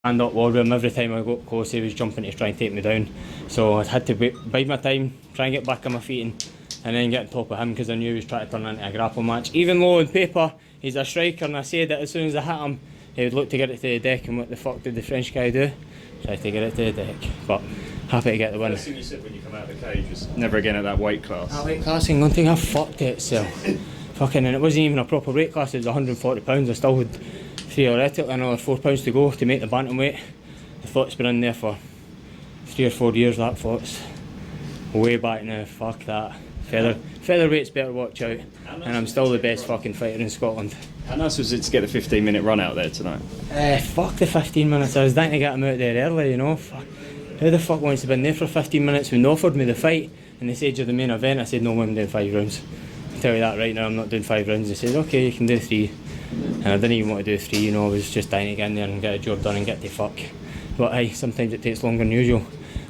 Hand up wall with him. Every time I got close, he was jumping to try and take me down. So I had to bide my time, try and get back on my feet, and then get on top of him, because I knew he was trying to turn it into a grapple match. Even though on paper he's a striker, and I said that as soon as I hit him, he would look to get it to the deck, and what the fuck did the French guy do? Tried to get it to the deck. But happy to get the win. First thing you said when you come out of the cage was never again at that weight class. That weight class ain't one thing, I fucked it, so fucking, and it wasn't even a proper weight class. It was 140 pounds. I still had theoretically another 4 pounds to go to make the bantamweight. The thought's been in there for 3 or 4 years. That thought's way back now. Fuck that. Featherweight's better watch out, and I'm still the best fucking fighter in Scotland. How nice was it to get the 15-minute run out there tonight? Fuck the 15 minutes. I was dying to get him out there early, you know. Fuck. Who the fuck wants to be in there for 15 minutes? When they offered me the fight and they said you're the main event, I said no, I'm doing 5 rounds. I'll tell you that right now, I'm not doing 5 rounds. They said okay, you can do 3, and I didn't even want to do 3, you know. I was just dying to get in there and get a job done and get the fuck. But hey, sometimes it takes longer than usual.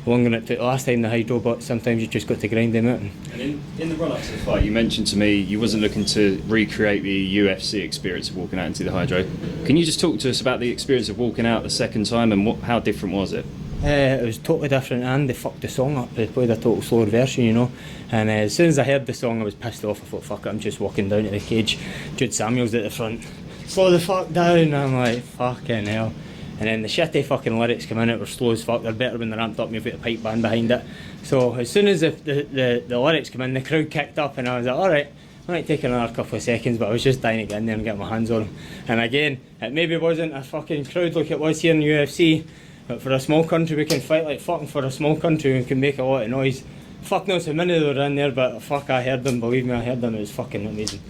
Longer than it took last time the Hydro, but sometimes you just got to grind them out. And in the run up to the fight, you mentioned to me you wasn't looking to recreate the UFC experience of walking out into the Hydro. Can you just talk to us about the experience of walking out the second time, and how different was it? It was totally different, and they fucked the song up. They played a total slower version, you know. And as soon as I heard the song, I was pissed off. I thought, fuck it, I'm just walking down to the cage. Jude Samuels at the front, slow the fuck down. And I'm like, fucking hell. And then the shitty fucking lyrics come in, it were slow as fuck. They're better when they're ramped up and you've got a pipe band behind it. So as soon as the lyrics come in, the crowd kicked up, and I was like, alright, I might take another couple of seconds, but I was just dying to get in there and get my hands on them. And again, it maybe wasn't a fucking crowd like it was here in the UFC, but for a small country we can fight like fucking for a small country, we can make a lot of noise. Fuck knows how many they were in there, but fuck, I heard them, believe me, I heard them. It was fucking amazing.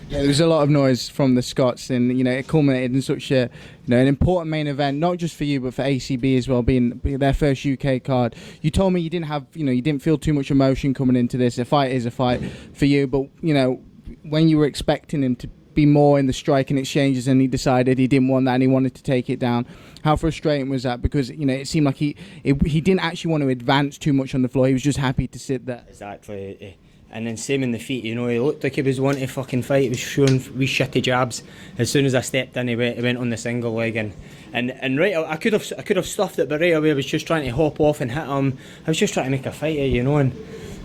Yeah, there was a lot of noise from the Scots, and you know it culminated in such a an important main event, not just for you but for ACB as well, being their first UK card. You told me you didn't have, you didn't feel too much emotion coming into this. A fight is a fight for you, but when you were expecting him to be more in the striking exchanges, and he decided he didn't want that and he wanted to take it down. How frustrating was that? Because it seemed like he didn't actually want to advance too much on the floor. He was just happy to sit there. Exactly. And then same in the feet, he looked like he was wanting to fucking fight. He was showing wee shitty jabs. As soon as I stepped in, he went on the single leg, and right, I could have stuffed it, but right away I was just trying to hop off and hit him. I was just trying to make a fight, and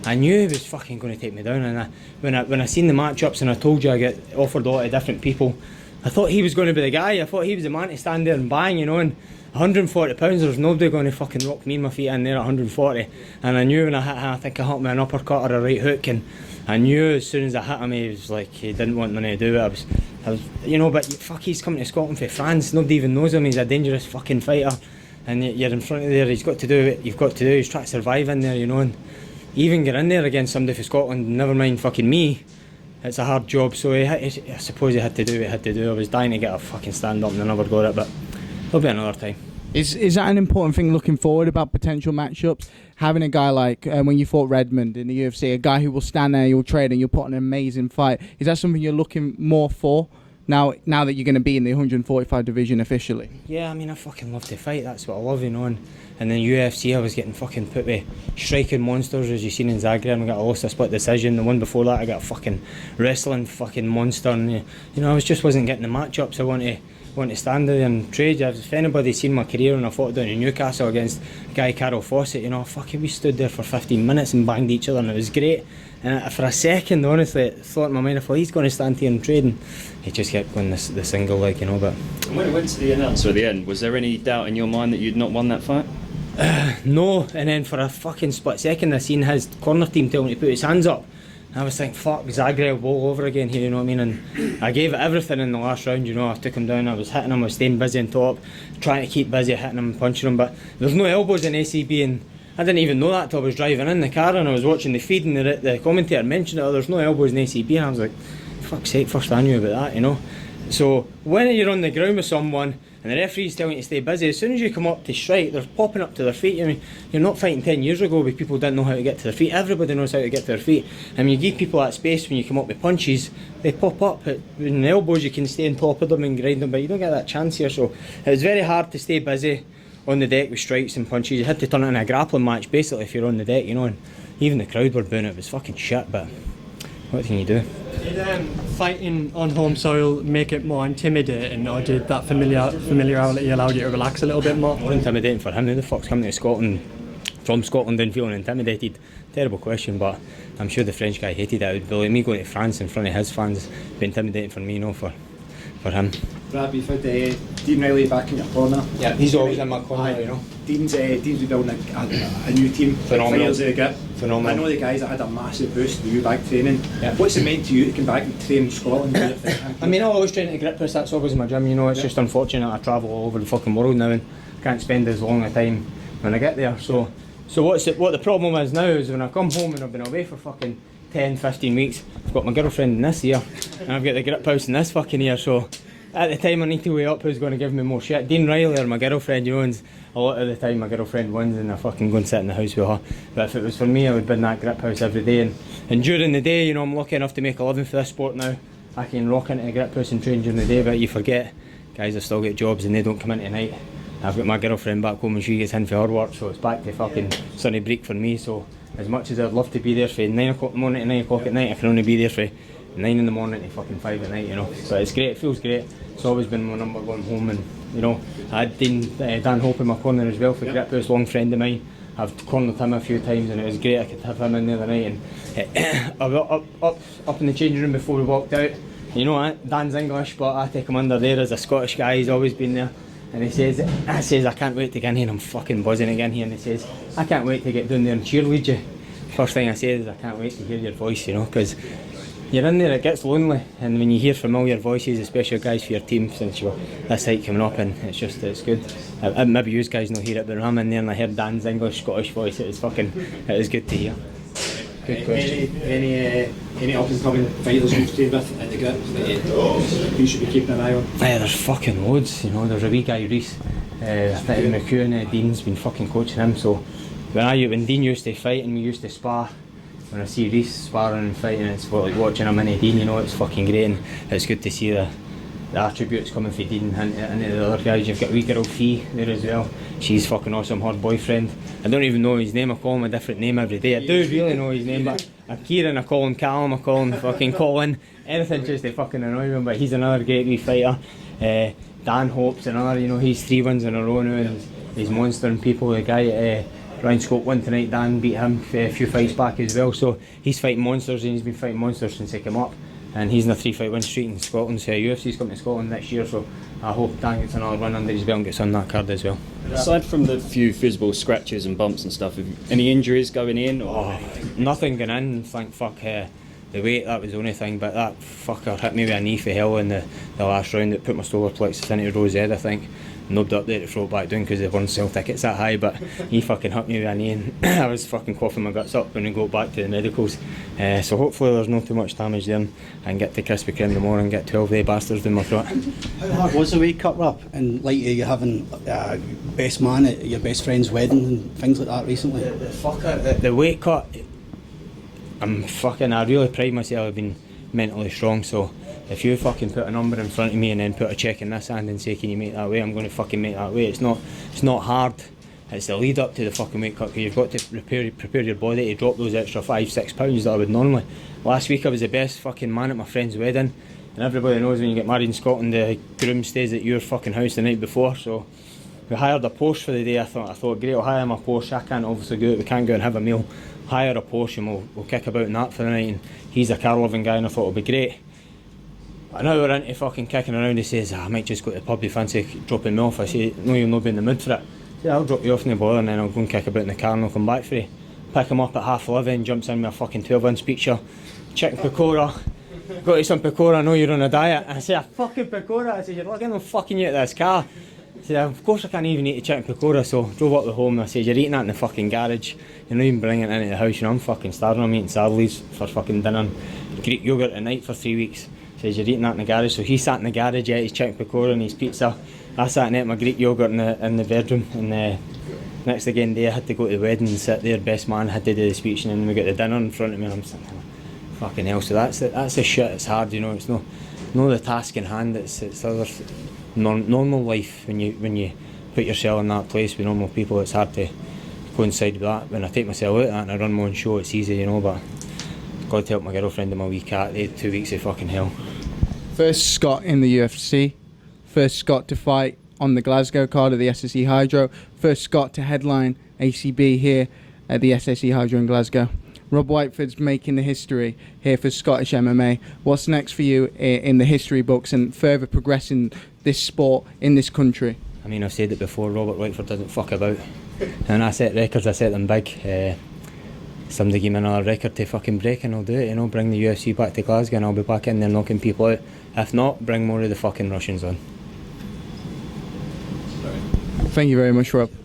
I knew he was fucking going to take me down. And when I seen the matchups, and I told you I get offered a lot of different people, I thought he was going to be the guy. I thought he was the man to stand there and bang, and 140 pounds, there's nobody going to fucking rock me and my feet in there at 140. And I knew when I hit him, I think I hit him with an uppercut or a right hook, and I knew as soon as I hit him, he was like, he didn't want nothing to do it. I was, but fuck, he's coming to Scotland for France, nobody even knows him, he's a dangerous fucking fighter, and you're in front of there, he's got to do what you've got to do, he's trying to survive in there, and even get in there against somebody from Scotland, never mind fucking me, it's a hard job. So I suppose he had to do what he had to do. I was dying to get a fucking stand up and I never got it, but there'll be another time. Is that an important thing looking forward about potential matchups? Having a guy like when you fought Redmond in the UFC, a guy who will stand there, you'll trade, and you'll put on an amazing fight. Is that something you're looking more for now that you're going to be in the 145 division officially? Yeah, I fucking love to fight. That's what I love, And then UFC, I was getting fucking put with striking monsters, as you've seen in Zagreb. I got lost a split decision. The one before that, I got a fucking wrestling fucking monster. And I wasn't getting the matchups I want to stand there and trade. If anybody's seen my career, and I fought down in Newcastle against a guy, Carol Fawcett, fucking we stood there for 15 minutes and banged each other, and it was great. And for a second, honestly, it thought in my mind, I thought he's going to stand here and trade, and he just kept going the single leg, but... And when it went to the announcer at the end, was there any doubt in your mind that you'd not won that fight? No, and then for a fucking split second I seen his corner team tell me to put his hands up. I was thinking, fuck, Zagreb all over again here, And I gave it everything in the last round, I took him down, I was hitting him, I was staying busy on top, trying to keep busy hitting him and punching him, but there's no elbows in ACB, and I didn't even know that till I was driving in the car and I was watching the feed, and the commentator mentioned it, there's no elbows in ACB, and I was like, fuck's sake, first I knew about that, So when you're on the ground with someone and the referee's telling you to stay busy, as soon as you come up to strike, they're popping up to their feet. You're not fighting 10 years ago where people didn't know how to get to their feet. Everybody knows how to get to their feet. And you give people that space when you come up with punches, they pop up. In the elbows you can stay on top of them and grind them, but you don't get that chance here. So it was very hard to stay busy on the deck with strikes and punches. You had to turn it into a grappling match basically if you're on the deck, And even the crowd were booing it. It was fucking shit, but what can you do? Did fighting on home soil make it more intimidating, or did that familiarity allow you to relax a little bit more? More intimidating for him. Who the fuck's coming to Scotland, from Scotland, and feeling intimidated? Terrible question, but I'm sure the French guy hated it. But like me going to France in front of his fans be intimidating for me, no, for him. Brad, we've had Dean Riley back in your corner. Yeah, he's always in my corner, you know. Dean's rebuilding a new team. Phenomenal. Phenomenal. I know the guys that had a massive boost with you back training. Yeah. What's it meant to you to come back and train in Scotland? I mean, I always train to grip us, that's always my gym, you know. It's just unfortunate I travel all over the fucking world now and can't spend as long a time when I get there. So what the problem is now is when I come home and I've been away for fucking 10, 15 weeks, I've got my girlfriend in this year and I've got the grip house in this fucking year, so at the time I need to weigh up who's going to give me more shit. Dean Riley or my girlfriend, you know, and a lot of the time my girlfriend wins and I fucking go and sit in the house with her. But if it was for me, I would be in that grip house every day, and during the day, you know, I'm lucky enough to make a living for this sport now. I can rock into a grip house and train during the day, but you forget guys have still got jobs and they don't come in tonight. I've got my girlfriend back home and she gets in for her work, so it's back to fucking sunny break for me. So as much as I'd love to be there for 9 o'clock in the morning to 9 o'clock at night, I can only be there for 9 in the morning to fucking 5 at night, you know. But it's great, it feels great. It's always been my number one home, and you know, I had Dan Hope in my corner as well for grip house, long friend of mine. I've cornered him a few times and it was great. I could have him in the other night, and up in the changing room before we walked out, you know, Dan's English, but I take him under there as a Scottish guy. He's always been there. And he says, I can't wait to get in here, and I'm fucking buzzing again here, and he says, I can't wait to get down there and cheerlead you. First thing I say is, I can't wait to hear your voice, you know, because you're in there, it gets lonely, and when you hear familiar voices, especially guys for your team, since you're this height coming up, and it's good. Maybe you guys don't hear it, but when I'm in there and I hear Dan's English, Scottish voice, it is good to hear. Good question. Any up and coming fighters you've trained with at the grip that you should be keeping an eye on? There's fucking loads, you know. There's a wee guy, Reese, McEwen, Dean's been fucking coaching him, so when Dean used to fight and we used to spar, when I see Reese sparring and fighting, it's like watching him and Dean, you know. It's fucking great, and it's good to see the attributes coming from Dean and the other guys. You've got a wee girl Fee there as well. She's fucking awesome, her boyfriend. I don't even know his name, I call him a different name every day. I do really know his name, but I'm Kieran, I call him Callum, I call him fucking Colin. Anything just to fucking annoy him, but he's another great wee fighter. Dan Hope's another, you know, he's 3 wins in a row now and he's monstering people. The guy Ryan Scope won tonight, Dan beat him a few fights back as well, so he's fighting monsters and he's been fighting monsters since he came up. And he's in a 3-fight win streak in Scotland, so UFC's coming to Scotland next year, so I hope Dan gets another win under his belt and gets on that card as well. Aside from the few visible scratches and bumps and stuff, any injuries going in? Or? Nothing going in, thank fuck. The weight, that was the only thing, but that fucker hit me with a knee for hell in the last round that put my solar plexus into Rose Head, I think. Nubbed up there to throw it back down because they weren't sell tickets that high, but he fucking hit me with a knee and I was fucking coughing my guts up when we go back to the medicals. So hopefully there's not too much damage there and I can get to Krispy Kreme tomorrow and get 12 of the bastards down my throat. How hard was the weight cut up in light of you having best man at your best friend's wedding and things like that recently? The weight cut, I really pride myself of being mentally strong, so if you fucking put a number in front of me and then put a check in this hand and say can you make that weight, I'm going to fucking make that weight. It's not hard, it's the lead up to the fucking weight cut, because you've got to prepare your body to drop those extra 5-6 pounds that I would normally. Last week I was the best fucking man at my friend's wedding, and everybody knows when you get married in Scotland the groom stays at your fucking house the night before, so we hired a Porsche for the day. I thought great, I'll hire my Porsche. I can't obviously go out, we can't go and have a meal, hire a Porsche and we'll kick about in that for the night. And he's a car loving guy and I thought it'll be great. And now we're into fucking kicking around. He says, I might just go to the pub, you fancy dropping me off? I say, no, you'll not be in the mood for it. I say, I'll drop you off in the bother and then I'll go and kick about in the car and I'll come back for you. Pick him up at 11:30, jumps in with a fucking 12-inch picture, chicken pakora. Got you some pakora, I know you're on a diet. I say, a fucking pakora? I said, you're lucky I'm fucking you at this car. I said, of course I can't even eat a chicken pakora, so drove up the home and I said, you're eating that in the fucking garage, you're not even bringing it into the house, you know, I'm fucking starving, I'm eating Sadleys for fucking dinner and Greek yoghurt at night for 3 weeks. Says you're eating that in the garage, so he sat in the garage, ate his chicken pakora and his pizza. I sat and ate my Greek yoghurt in the bedroom, and next again day I had to go to the wedding and sit there, best man had to do the speech, and then we got the dinner in front of me and I'm sitting there, fucking hell, so that's the shit, it's hard, you know, it's no the task in hand, it's other normal life. When you put yourself in that place with normal people, it's hard to coincide with that. When I take myself out of that and I run my own show, it's easy, you know, but God help my girlfriend and my wee cat. They had 2 weeks of fucking hell. First Scot in the UFC, first Scot to fight on the Glasgow card of the SSE Hydro, first Scot to headline ACB here at the SSE Hydro in Glasgow. Rob Whiteford's making the history here for Scottish MMA. What's next for you in the history books and further progressing this sport in this country? I mean, I've said it before, Robert Whiteford doesn't fuck about. And I set records, I set them big. Somebody give me another record to fucking break and I'll do it, you know, bring the UFC back to Glasgow and I'll be back in there knocking people out. If not, bring more of the fucking Russians on. Thank you very much, Rob.